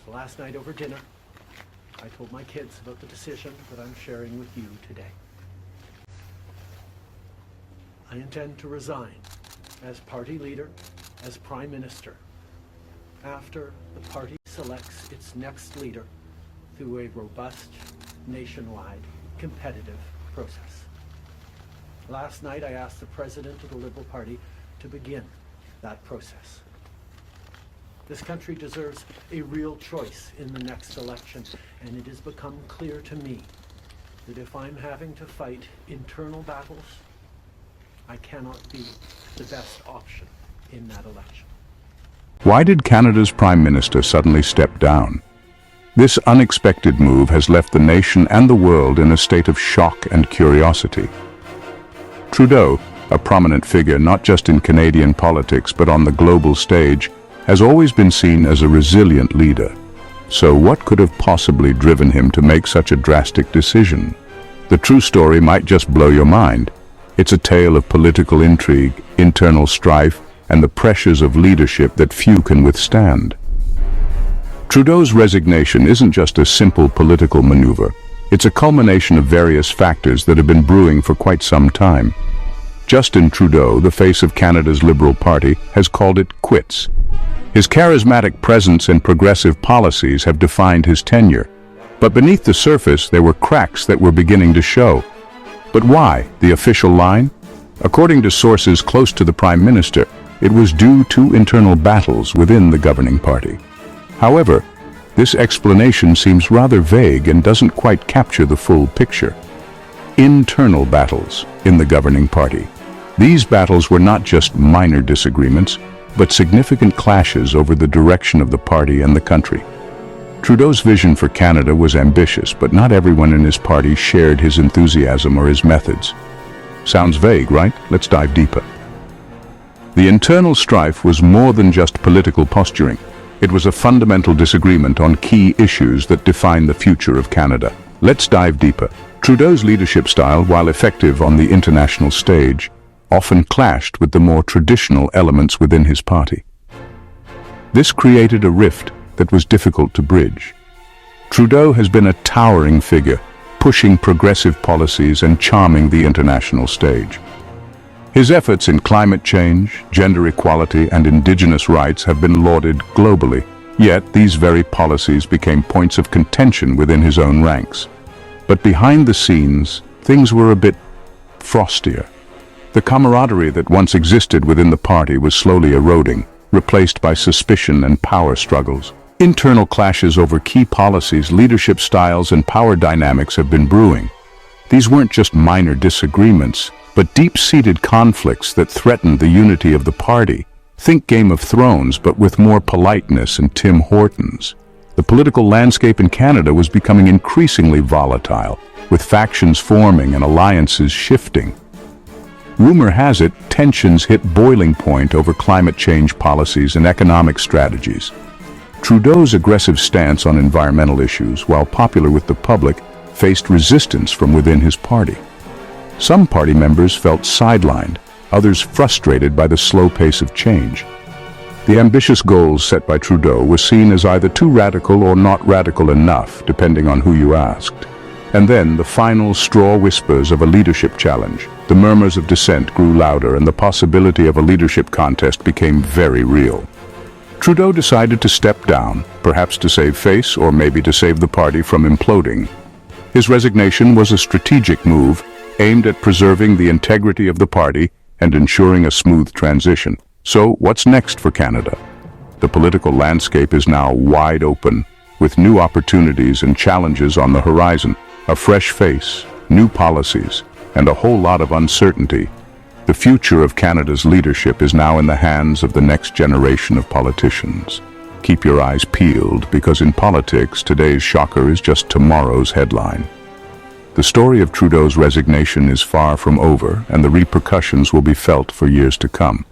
Last night over dinner, I told my kids about the decision that I'm sharing with you today. I intend to resign as party leader, as Prime Minister, after the party selects its next leader through a robust, nationwide, competitive process. Last night, I asked the President of the Liberal Party to begin that process. This country deserves a real choice in the next election, and it has become clear to me that if I'm having to fight internal battles, I cannot be the best option in that election. Why did Canada's Prime Minister suddenly step down? This unexpected move has left the nation and the world in a state of shock and curiosity. Trudeau, a prominent figure not just in Canadian politics but on the global stage, has always been seen as a resilient leader. So what could have possibly driven him to make such a drastic decision? The true story might just blow your mind. It's a tale of political intrigue, internal strife, and the pressures of leadership that few can withstand. Trudeau's resignation isn't just a simple political maneuver. It's a culmination of various factors that have been brewing for quite some time. Justin Trudeau, the face of Canada's Liberal Party, has called it quits. His charismatic presence and progressive policies have defined his tenure. But beneath the surface, there were cracks that were beginning to show. But why the official line? According to sources close to the Prime Minister, it was due to internal battles within the governing party. However, this explanation seems rather vague and doesn't quite capture the full picture. Internal battles in the governing party. These battles were not just minor disagreements, but significant clashes over the direction of the party and the country. Trudeau's vision for Canada was ambitious, but not everyone in his party shared his enthusiasm or his methods. Sounds vague, right? Let's dive deeper. The internal strife was more than just political posturing. It was a fundamental disagreement on key issues that define the future of Canada. Let's dive deeper. Trudeau's leadership style, while effective on the international stage, often clashed with the more traditional elements within his party. This created a rift that was difficult to bridge. Trudeau has been a towering figure, pushing progressive policies and charming the international stage. His efforts in climate change, gender equality, and Indigenous rights have been lauded globally, yet these very policies became points of contention within his own ranks. But behind the scenes, things were a bit frostier. The camaraderie that once existed within the party was slowly eroding, replaced by suspicion and power struggles. Internal clashes over key policies, leadership styles, and power dynamics have been brewing. These weren't just minor disagreements, but deep-seated conflicts that threatened the unity of the party. Think Game of Thrones, but with more politeness and Tim Hortons. The political landscape in Canada was becoming increasingly volatile, with factions forming and alliances shifting. Rumor has it, tensions hit boiling point over climate change policies and economic strategies. Trudeau's aggressive stance on environmental issues, while popular with the public, faced resistance from within his party. Some party members felt sidelined, others frustrated by the slow pace of change. The ambitious goals set by Trudeau were seen as either too radical or not radical enough, depending on who you asked. And then the final straw whispers of a leadership challenge. The murmurs of dissent grew louder and the possibility of a leadership contest became very real. Trudeau decided to step down, perhaps to save face or maybe to save the party from imploding. His resignation was a strategic move aimed at preserving the integrity of the party and ensuring a smooth transition. So what's next for Canada? The political landscape is now wide open, with new opportunities and challenges on the horizon. A fresh face, new policies, and a whole lot of uncertainty. The future of Canada's leadership is now in the hands of the next generation of politicians. Keep your eyes peeled, because in politics, today's shocker is just tomorrow's headline. The story of Trudeau's resignation is far from over, and the repercussions will be felt for years to come.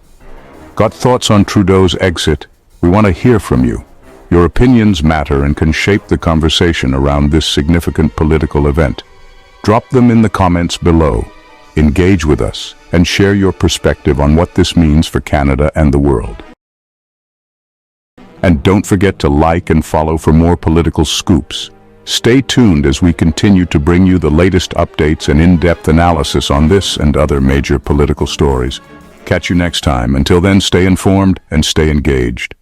Got thoughts on Trudeau's exit? We want to hear from you. Your opinions matter and can shape the conversation around this significant political event. Drop them in the comments below. Engage with us and share your perspective on what this means for Canada and the world. And don't forget to like and follow for more political scoops. Stay tuned as we continue to bring you the latest updates and in-depth analysis on this and other major political stories. Catch you next time. Until then, stay informed and stay engaged.